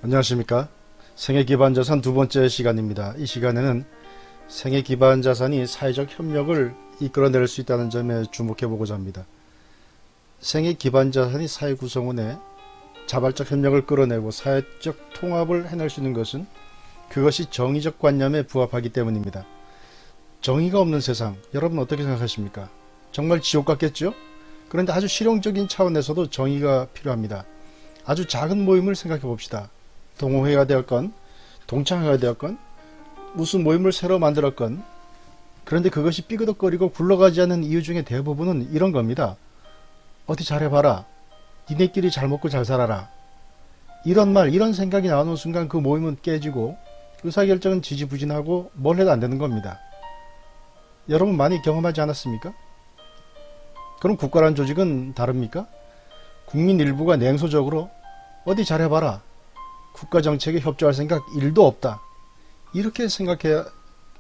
안녕하십니까. 생애기반자산 두 번째 시간입니다. 이 시간에는 생애기반자산이 사회적 협력을 이끌어낼 수 있다는 점에 주목해 보고자 합니다. 생애기반자산이 사회 구성원의 자발적 협력을 끌어내고 사회적 통합을 해낼 수 있는 것은 그것이 정의적 관념에 부합하기 때문입니다. 정의가 없는 세상, 여러분 어떻게 생각하십니까? 정말 지옥 같겠죠? 그런데 아주 실용적인 차원에서도 정의가 필요합니다. 아주 작은 모임을 생각해 봅시다. 동호회가 되었건 동창회가 되었건 무슨 모임을 새로 만들었건, 그런데 그것이 삐그덕거리고 굴러가지 않는 이유 중에 대부분은 이런 겁니다. 어디 잘해봐라, 니네끼리 잘 먹고 잘 살아라, 이런 말, 이런 생각이 나오는 순간 그 모임은 깨지고 의사결정은 지지부진하고 뭘 해도 안 되는 겁니다. 여러분 많이 경험하지 않았습니까? 그럼 국가란 조직은 다릅니까? 국민 일부가 냉소적으로 어디 잘해봐라, 국가 정책에 협조할 생각 1도 없다, 이렇게 생각해야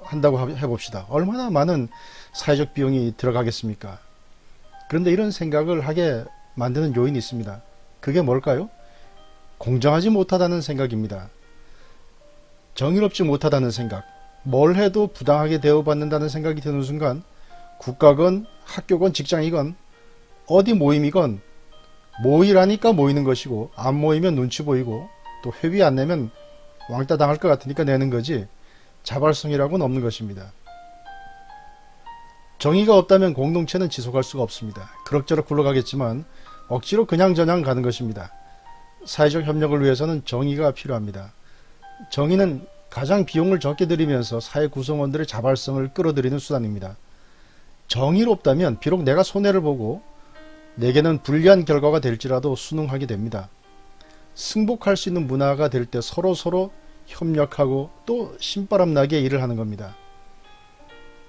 한다고 해봅시다. 얼마나 많은 사회적 비용이 들어가겠습니까? 그런데 이런 생각을 하게 만드는 요인이 있습니다. 그게 뭘까요? 공정하지 못하다는 생각입니다. 정의롭지 못하다는 생각, 뭘 해도 부당하게 대우받는다는 생각이 드는 순간 국가건 학교건 직장이건 어디 모임이건 모이라니까 모이는 것이고, 안 모이면 눈치 보이고 또 회비 안 내면 왕따 당할 것 같으니까 내는 거지 자발성이라고는 없는 것입니다. 정의가 없다면 공동체는 지속할 수가 없습니다. 그럭저럭 굴러가겠지만 억지로 그냥저냥 가는 것입니다. 사회적 협력을 위해서는 정의가 필요합니다. 정의는 가장 비용을 적게 들이면서 사회 구성원들의 자발성을 끌어들이는 수단입니다. 정의롭다면 비록 내가 손해를 보고 내게는 불리한 결과가 될지라도 순응하게 됩니다. 승복할 수 있는 문화가 될 때 서로 협력하고 또 신바람나게 일을 하는 겁니다.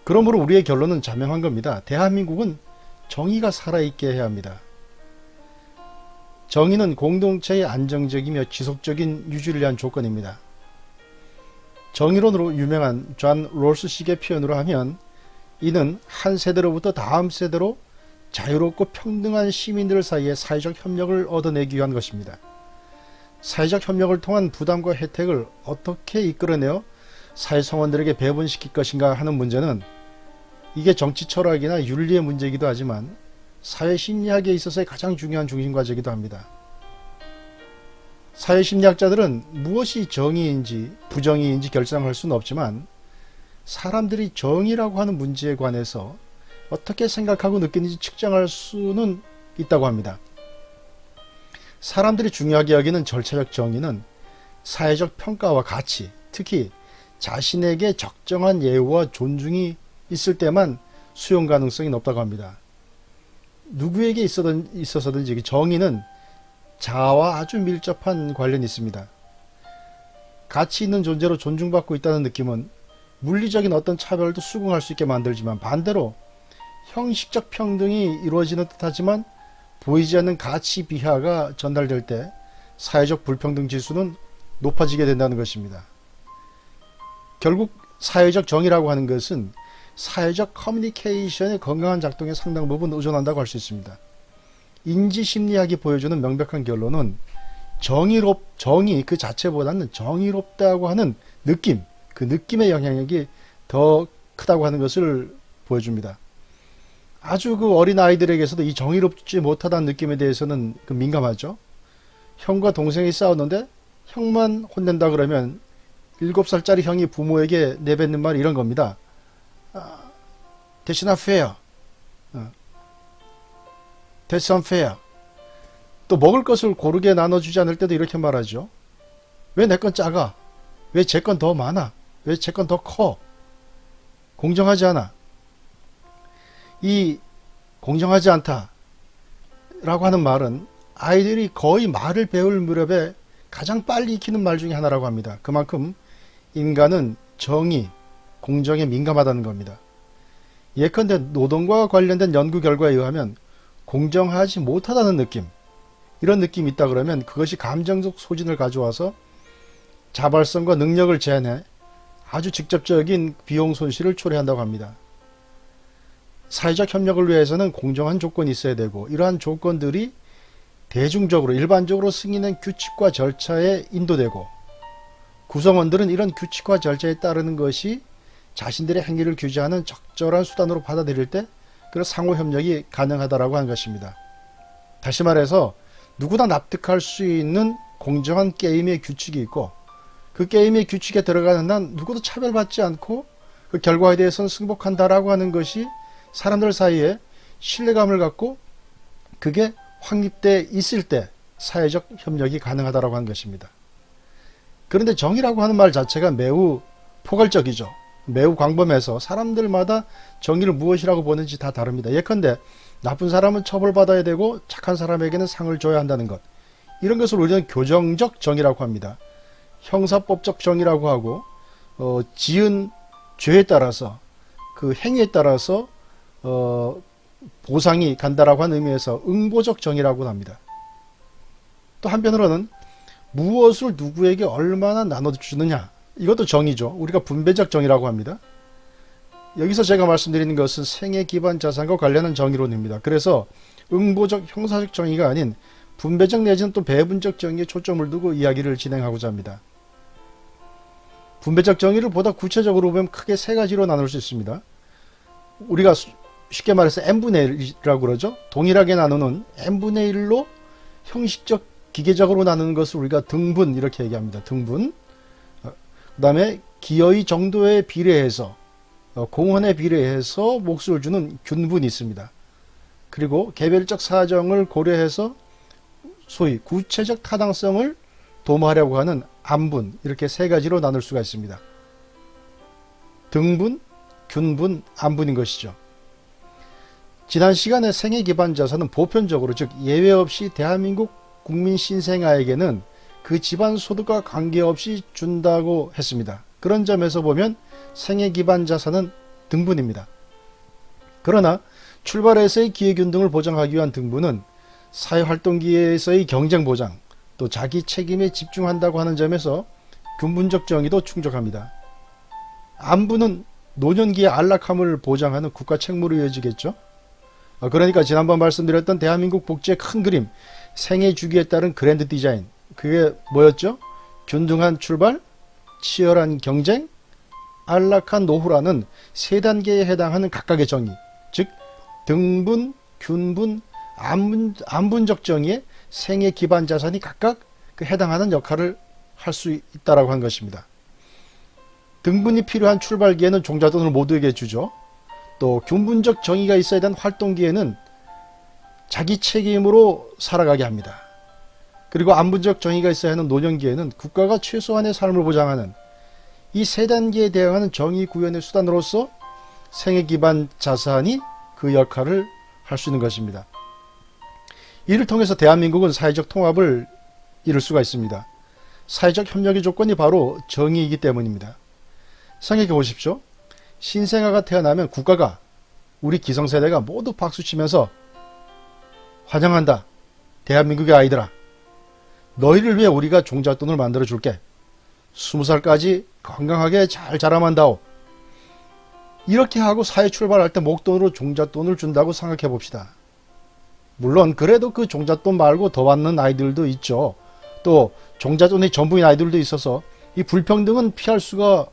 그러므로 우리의 결론은 자명한 겁니다. 대한민국은 정의가 살아있게 해야 합니다. 정의는 공동체의 안정적이며 지속적인 유지를 위한 조건입니다. 정의론으로 유명한 존 롤스식의 표현으로 하면, 이는 한 세대로부터 다음 세대로 자유롭고 평등한 시민들 사이에 사회적 협력을 얻어내기 위한 것입니다. 사회적 협력을 통한 부담과 혜택을 어떻게 이끌어내어 사회성원들에게 배분시킬 것인가 하는 문제는, 이게 정치 철학이나 윤리의 문제이기도 하지만 사회심리학에 있어서의 가장 중요한 중심과제이기도 합니다. 사회심리학자들은 무엇이 정의인지 부정의인지 결정할 수는 없지만 사람들이 정의라고 하는 문제에 관해서 어떻게 생각하고 느끼는지 측정할 수는 있다고 합니다. 사람들이 중요하게 여기는 절차적 정의는 사회적 평가와 가치, 특히 자신에게 적정한 예우와 존중이 있을 때만 수용 가능성이 높다고 합니다. 누구에게 있어서든지 정의는 자아와 아주 밀접한 관련이 있습니다. 가치 있는 존재로 존중받고 있다는 느낌은 물리적인 어떤 차별도 수긍할 수 있게 만들지만, 반대로 형식적 평등이 이루어지는 듯하지만 보이지 않는 가치 비하가 전달될 때 사회적 불평등 지수는 높아지게 된다는 것입니다. 결국 사회적 정의라고 하는 것은 사회적 커뮤니케이션의 건강한 작동에 상당 부분 의존한다고 할 수 있습니다. 인지심리학이 보여주는 명백한 결론은 정의 그 자체보다는 정의롭다고 하는 느낌, 그 느낌의 영향력이 더 크다고 하는 것을 보여줍니다. 아주 그 어린 아이들에게서도 이 정의롭지 못하다는 느낌에 대해서는 민감하죠. 형과 동생이 싸웠는데 형만 혼낸다 그러면 7살짜리 형이 부모에게 내뱉는 말이 이런 겁니다. That's not fair. That's unfair. 또 먹을 것을 고르게 나눠주지 않을 때도 이렇게 말하죠. 왜 내 건 작아? 왜 제 건 더 많아? 왜 제 건 더 커? 공정하지 않아. 이 공정하지 않다 라고 하는 말은 아이들이 거의 말을 배울 무렵에 가장 빨리 익히는 말 중에 하나라고 합니다. 그만큼 인간은 정의, 공정에 민감하다는 겁니다. 예컨대 노동과 관련된 연구 결과에 의하면 공정하지 못하다는 느낌, 이런 느낌이 있다 그러면 그것이 감정적 소진을 가져와서 자발성과 능력을 제한해 아주 직접적인 비용 손실을 초래한다고 합니다. 사회적 협력을 위해서는 공정한 조건이 있어야 되고, 이러한 조건들이 대중적으로 일반적으로 승인된 규칙과 절차에 인도되고 구성원들은 이런 규칙과 절차에 따르는 것이 자신들의 행위를 규제하는 적절한 수단으로 받아들일 때 그런 상호 협력이 가능하다라고 하는 것입니다. 다시 말해서 누구나 납득할 수 있는 공정한 게임의 규칙이 있고 그 게임의 규칙에 들어가는 한 누구도 차별받지 않고 그 결과에 대해서는 승복한다라고 하는 것이 사람들 사이에 신뢰감을 갖고 그게 확립돼 있을 때 사회적 협력이 가능하다라고 하는 것입니다. 그런데 정의라고 하는 말 자체가 매우 포괄적이죠. 매우 광범해서 사람들마다 정의를 무엇이라고 보는지 다 다릅니다. 예컨대 나쁜 사람은 처벌받아야 되고 착한 사람에게는 상을 줘야 한다는 것. 이런 것을 우리는 교정적 정의라고 합니다. 형사법적 정의라고 하고 지은 죄에 따라서 그 행위에 따라서 보상이 간다라고 하는 의미에서 응보적 정의라고 합니다. 또 한편으로는 무엇을 누구에게 얼마나 나눠주느냐, 이것도 정의죠. 우리가 분배적 정의라고 합니다. 여기서 제가 말씀드리는 것은 생애 기반 자산과 관련한 정의론입니다. 그래서 응보적 형사적 정의가 아닌 분배적 내지는 또 배분적 정의에 초점을 두고 이야기를 진행하고자 합니다. 분배적 정의를 보다 구체적으로 보면 크게 세 가지로 나눌 수 있습니다. 우리가 쉽게 말해서 n분의 1이라고 그러죠. 동일하게 나누는 n분의 1로 형식적 기계적으로 나누는 것을 우리가 등분 이렇게 얘기합니다. 등분. 그 다음에 기여의 정도에 비례해서 공헌에 비례해서 몫을 주는 균분이 있습니다. 그리고 개별적 사정을 고려해서 소위 구체적 타당성을 도모하려고 하는 안분, 이렇게 세 가지로 나눌 수가 있습니다. 등분, 균분, 안분인 것이죠. 지난 시간에 생애 기반 자산은 보편적으로, 즉 예외 없이 대한민국 국민 신생아에게는 그 집안 소득과 관계없이 준다고 했습니다. 그런 점에서 보면 생애 기반 자산은 등분입니다. 그러나 출발에서의 기회균등을 보장하기 위한 등분은 사회활동기에서의 경쟁 보장, 또 자기 책임에 집중한다고 하는 점에서 균분적 정의도 충족합니다. 안분은 노년기의 안락함을 보장하는 국가 책무로 이어지겠죠. 그러니까 지난번 말씀드렸던 대한민국 복지의 큰 그림, 생애 주기에 따른 그랜드 디자인, 그게 뭐였죠? 균등한 출발, 치열한 경쟁, 안락한 노후라는 세 단계에 해당하는 각각의 정의, 즉 등분, 균분, 안분적 정의에 생애 기반 자산이 각각 그 해당하는 역할을 할 수 있다라고 한 것입니다. 등분이 필요한 출발기에는 종잣돈을 모두에게 주죠. 또 균분적 정의가 있어야 되는 활동기에는 자기 책임으로 살아가게 합니다. 그리고 안분적 정의가 있어야 하는 노년기에는 국가가 최소한의 삶을 보장하는 이 세 단계에 대응하는 정의 구현의 수단으로서 생애 기반 자산이 그 역할을 할 수 있는 것입니다. 이를 통해서 대한민국은 사회적 통합을 이룰 수가 있습니다. 사회적 협력의 조건이 바로 정의이기 때문입니다. 생각해 보십시오. 신생아가 태어나면 국가가, 우리 기성세대가 모두 박수치면서 환영한다. 대한민국의 아이들아. 너희를 위해 우리가 종잣돈을 만들어 줄게. 20살까지 건강하게 잘 자라만 다오. 이렇게 하고 사회 출발할 때 목돈으로 종잣돈을 준다고 생각해 봅시다. 물론 그래도 그 종잣돈 말고 더 받는 아이들도 있죠. 또 종잣돈이 전부인 아이들도 있어서 이 불평등은 피할 수가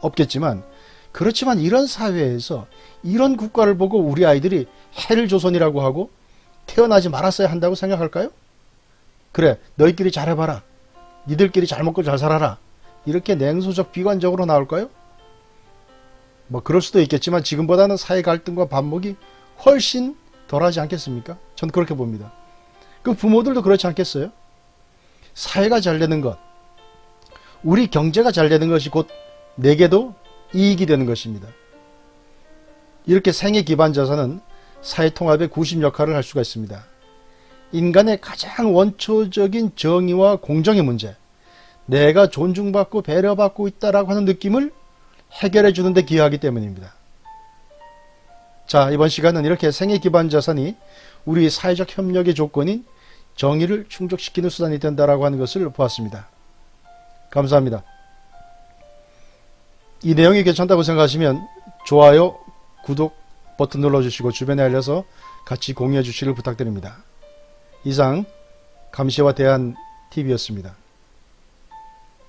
없겠지만, 그렇지만 이런 사회에서 이런 국가를 보고 우리 아이들이 해를 조선이라고 하고 태어나지 말았어야 한다고 생각할까요? 그래, 너희끼리 잘해봐라. 니들끼리 잘 먹고 잘 살아라. 이렇게 냉소적 비관적으로 나올까요? 뭐 그럴 수도 있겠지만 지금보다는 사회 갈등과 반목이 훨씬 덜하지 않겠습니까? 전 그렇게 봅니다. 그 부모들도 그렇지 않겠어요? 사회가 잘 되는 것, 우리 경제가 잘 되는 것이 곧 내게도 이익이 되는 것입니다. 이렇게 생애 기반 자산은 사회 통합의 구심 역할을 할 수가 있습니다. 인간의 가장 원초적인 정의와 공정의 문제, 내가 존중받고 배려받고 있다라고 하는 느낌을 해결해 주는 데 기여하기 때문입니다. 자, 이번 시간은 이렇게 생애 기반 자산이 우리 사회적 협력의 조건인 정의를 충족시키는 수단이 된다라고 하는 것을 보았습니다. 감사합니다. 이 내용이 괜찮다고 생각하시면 좋아요, 구독 버튼 눌러주시고 주변에 알려서 같이 공유해 주시길 부탁드립니다. 이상 감시와 대안 TV였습니다.